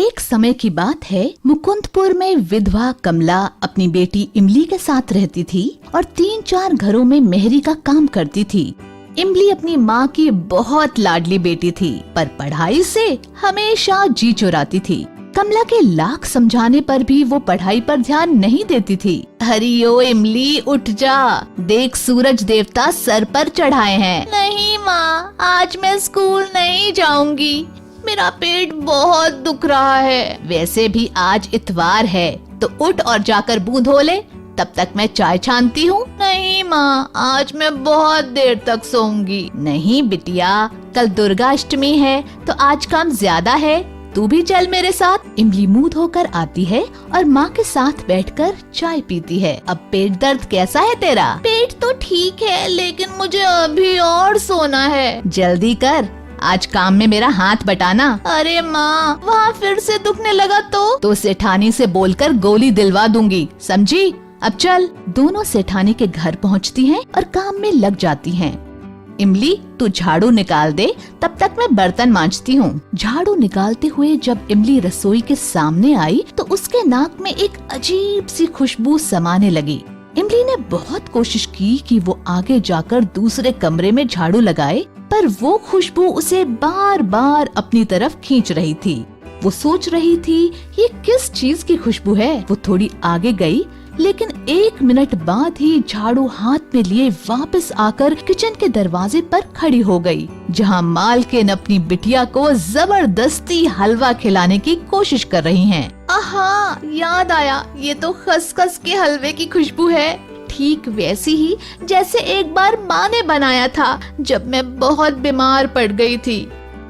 एक समय की बात है, मुकुंदपुर में विधवा कमला अपनी बेटी इमली के साथ रहती थी और 3-4 घरों में मेहरी का काम करती थी। इमली अपनी माँ की बहुत लाडली बेटी थी, पर पढ़ाई से हमेशा जी चुराती थी। कमला के लाख समझाने पर भी वो पढ़ाई पर ध्यान नहीं देती थी। हरियो इमली, उठ जा, देख सूरज देवता सर पर चढ़ाए हैं। नहीं माँ, आज मैं स्कूल नहीं जाऊंगी, मेरा पेट बहुत दुख रहा है। वैसे भी आज इतवार है, तो उठ और जाकर मुंह धो ले, तब तक मैं चाय छानती हूँ। नहीं माँ, आज मैं बहुत देर तक सोऊंगी। नहीं बिटिया, कल दुर्गा अष्टमी है तो आज काम ज्यादा है, तू भी चल मेरे साथ। इमली मुंह धोकर आती है और माँ के साथ बैठकर चाय पीती है। अब पेट दर्द कैसा है तेरा? पेट तो ठीक है, लेकिन मुझे अभी और सोना है। जल्दी कर, आज काम में मेरा हाथ बटाना। अरे माँ, वहाँ फिर से दुखने लगा तो सेठानी से बोलकर गोली दिलवा दूंगी, समझी? अब चल। दोनों सेठानी के घर पहुँचती हैं और काम में लग जाती हैं। इमली, तू झाड़ू निकाल दे, तब तक मैं बर्तन मांजती हूँ। झाड़ू निकालते हुए जब इमली रसोई के सामने आई तो उसके नाक में एक अजीब सी खुशबू समाने लगी। इमली ने बहुत कोशिश की कि वो आगे जाकर दूसरे कमरे में झाड़ू लगाए, पर वो खुशबू उसे बार बार अपनी तरफ खींच रही थी। वो सोच रही थी ये किस चीज की खुशबू है। वो थोड़ी आगे गई, लेकिन 1 मिनट बाद ही झाड़ू हाथ में लिए वापस आकर किचन के दरवाजे पर खड़ी हो गई, जहां मालकिन अपनी बिटिया को जबरदस्ती हलवा खिलाने की कोशिश कर रही हैं। आहा, याद आया, ये तो खसखस के हलवे की खुशबू है, ठीक वैसी ही जैसे एक बार माँ ने बनाया था जब मैं बहुत बीमार पड़ गई थी।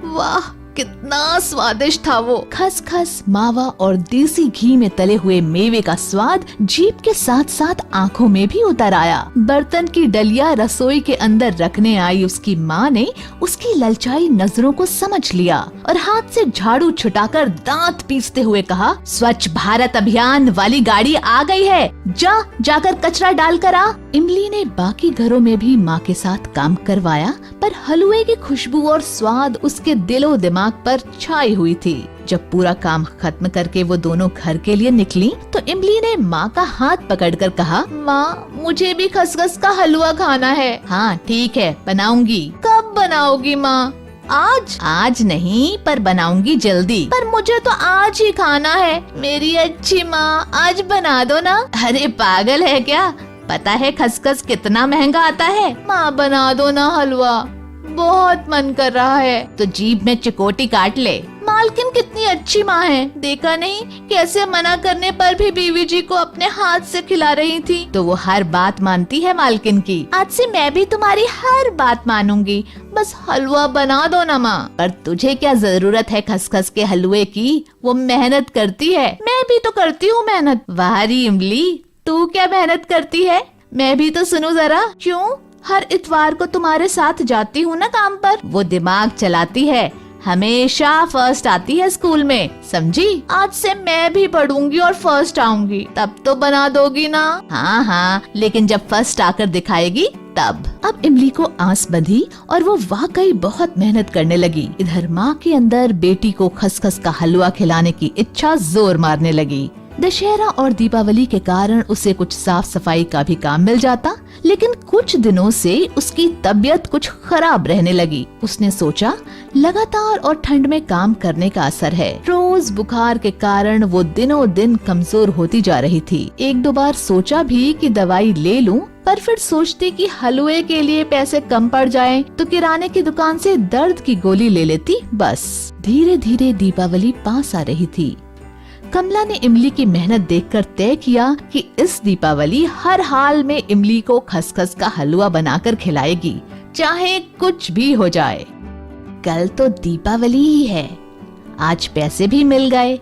वाह, कितना स्वादिष्ट था वो। खसखस, मावा और देसी घी में तले हुए मेवे का स्वाद जीभ के साथ साथ आँखों में भी उतर आया। बर्तन की डलिया रसोई के अंदर रखने आई उसकी माँ ने उसकी ललचाई नजरों को समझ लिया और हाथ से झाड़ू छुटाकर दांत पीसते हुए कहा, स्वच्छ भारत अभियान वाली गाड़ी आ गई है, जाकर कचरा डाल कर आ। इमली ने बाकी घरों में भी माँ के साथ काम करवाया, पर हलवे की खुशबू और स्वाद उसके दिलो दिमाग पर छाई हुई थी। जब पूरा काम खत्म करके वो दोनों घर के लिए निकली तो इमली ने माँ का हाथ पकड़कर कहा, माँ, मुझे भी खसखस का हलवा खाना है। हाँ ठीक है, बनाऊंगी। कब बनाओगी माँ? आज नहीं, पर बनाऊंगी जल्दी। पर मुझे तो आज ही खाना है। मेरी अच्छी माँ, आज बना दो ना। अरे पागल है क्या? पता है खसखस कितना महंगा आता है? माँ बना दो ना हलवा, बहुत मन कर रहा है। तो जीभ में चिकोटी काट ले। मालकिन कितनी अच्छी माँ है, देखा नहीं कैसे मना करने पर भी बीवी जी को अपने हाथ से खिला रही थी। तो वो हर बात मानती है मालकिन की। आज से मैं भी तुम्हारी हर बात मानूंगी, बस हलवा बना दो ना माँ। पर तुझे क्या जरूरत है खसखस के हलवे की? वो मेहनत करती है। मैं भी तो करती हूँ मेहनत। वारी इमली, तू क्या मेहनत करती है? मैं भी तो सुनो जरा। क्यों? हर इतवार को तुम्हारे साथ जाती हूँ ना काम पर। वो दिमाग चलाती है, हमेशा फर्स्ट आती है स्कूल में, समझी? आज से मैं भी पढ़ूंगी और फर्स्ट आऊंगी, तब तो बना दोगी ना? हाँ, लेकिन जब फर्स्ट आकर दिखाएगी तब। अब इमली को आस बंधी और वो वाकई बहुत मेहनत करने लगी। इधर माँ के अंदर बेटी को खसखस का हलवा खिलाने की इच्छा जोर मारने लगी। दशहरा और दीपावली के कारण उसे कुछ साफ सफाई का भी काम मिल जाता, लेकिन कुछ दिनों से उसकी तबीयत कुछ खराब रहने लगी। उसने सोचा लगातार और ठंड में काम करने का असर है। रोज बुखार के कारण वो दिनों दिन कमजोर होती जा रही थी। 1-2 बार सोचा भी कि दवाई ले लूं, पर फिर सोचती कि हलवे के लिए पैसे कम पड़ जाएं, तो किराने की दुकान से दर्द की गोली ले लेती बस। धीरे धीरे दीपावली पास आ रही थी। कमला ने इमली की मेहनत देखकर तय किया कि इस दीपावली हर हाल में इमली को खसखस का हलवा बनाकर खिलाएगी, चाहे कुछ भी हो जाए। कल तो दीपावली ही है, आज पैसे भी मिल गए।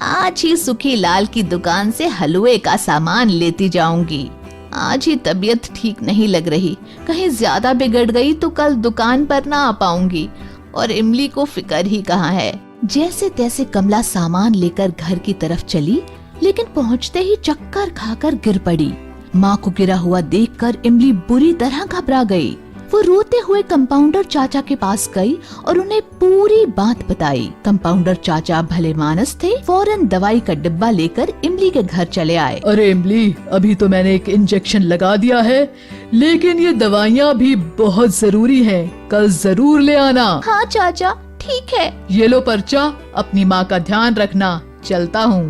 आज ही सुखी लाल की दुकान से हलवे का सामान लेती जाऊंगी। आज ही तबीयत ठीक नहीं लग रही, कहीं ज्यादा बिगड़ गई तो कल दुकान पर ना आ पाऊंगी, और इमली को फिक्र ही कहाँ है। जैसे तैसे कमला सामान लेकर घर की तरफ चली, लेकिन पहुंचते ही चक्कर खाकर गिर पड़ी। माँ को गिरा हुआ देखकर इमली बुरी तरह घबरा गई। वो रोते हुए कंपाउंडर चाचा के पास गई और उन्हें पूरी बात बताई। कंपाउंडर चाचा भले मानस थे, फौरन दवाई का डिब्बा लेकर इमली के घर चले आए। अरे इमली, अभी तो मैंने एक इंजेक्शन लगा दिया है, लेकिन ये दवाइयाँ भी बहुत जरूरी हैं। कल जरूर ले आना। हाँ चाचा, ठीक है। ये लो पर्चा, अपनी माँ का ध्यान रखना। चलता हूँ।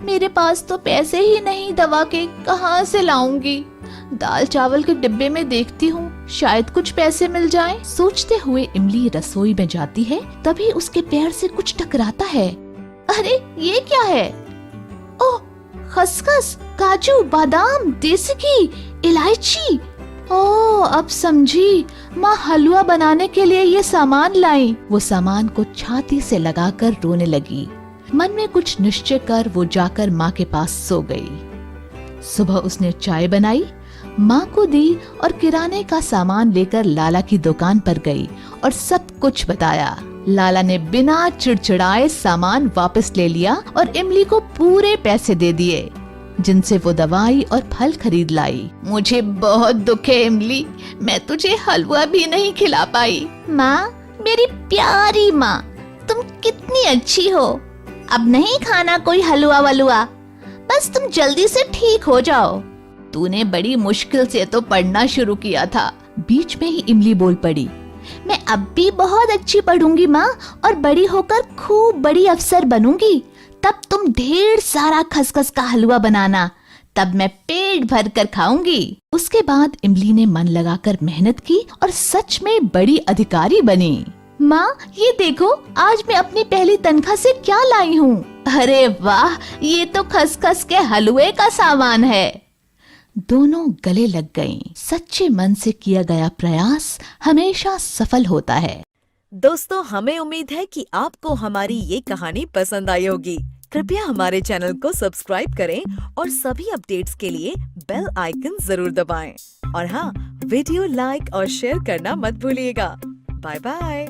मेरे पास तो पैसे ही नहीं दवा के, कहाँ से लाऊंगी? दाल चावल के डिब्बे में देखती हूँ, शायद कुछ पैसे मिल जाएं। सोचते हुए इमली रसोई में जाती है, तभी उसके पैर से कुछ टकराता है। अरे ये क्या है? ओह, खसखस, काजू, बादाम, देसी घी, इलायची। ओह, अब समझी, माँ हलवा बनाने के लिए ये सामान लाई। वो सामान को छाती से लगाकर रोने लगी। मन में कुछ निश्चय कर वो जाकर माँ के पास सो गई। सुबह उसने चाय बनाई, माँ को दी और किराने का सामान लेकर लाला की दुकान पर गई और सब कुछ बताया। लाला ने बिना चिड़चिड़ाए सामान वापस ले लिया और इमली को पूरे पैसे दे दिए, जिनसे वो दवाई और फल खरीद लाई। मुझे बहुत दुख है इमली, मैं तुझे हलवा भी नहीं खिला पाई। माँ, मेरी प्यारी माँ, तुम कितनी अच्छी हो। अब नहीं खाना कोई हलवा वलुआ, बस तुम जल्दी से ठीक हो जाओ। तूने बड़ी मुश्किल से तो पढ़ना शुरू किया था। बीच में ही इमली बोल पड़ी, मैं अब भी बहुत अच्छी पढ़ूंगी माँ, और बड़ी होकर खूब बड़ी अफसर बनूंगी। तब तुम ढेर सारा खसखस का हलवा बनाना, तब मैं पेट भर कर खाऊंगी। उसके बाद इमली ने मन लगाकर मेहनत की और सच में बड़ी अधिकारी बनी। माँ, ये देखो, आज मैं अपनी पहली तनख्वाह से क्या लाई हूँ। अरे वाह, ये तो खसखस के हलवे का सामान है। दोनों गले लग गईं। सच्चे मन से किया गया प्रयास हमेशा सफल होता है। दोस्तों, हमें उम्मीद है कि आपको हमारी ये कहानी पसंद आई होगी। कृपया हमारे चैनल को सब्सक्राइब करें और सभी अपडेट्स के लिए बेल आइकन जरूर दबाएं। और हाँ, वीडियो लाइक और शेयर करना मत भूलिएगा। Bye bye.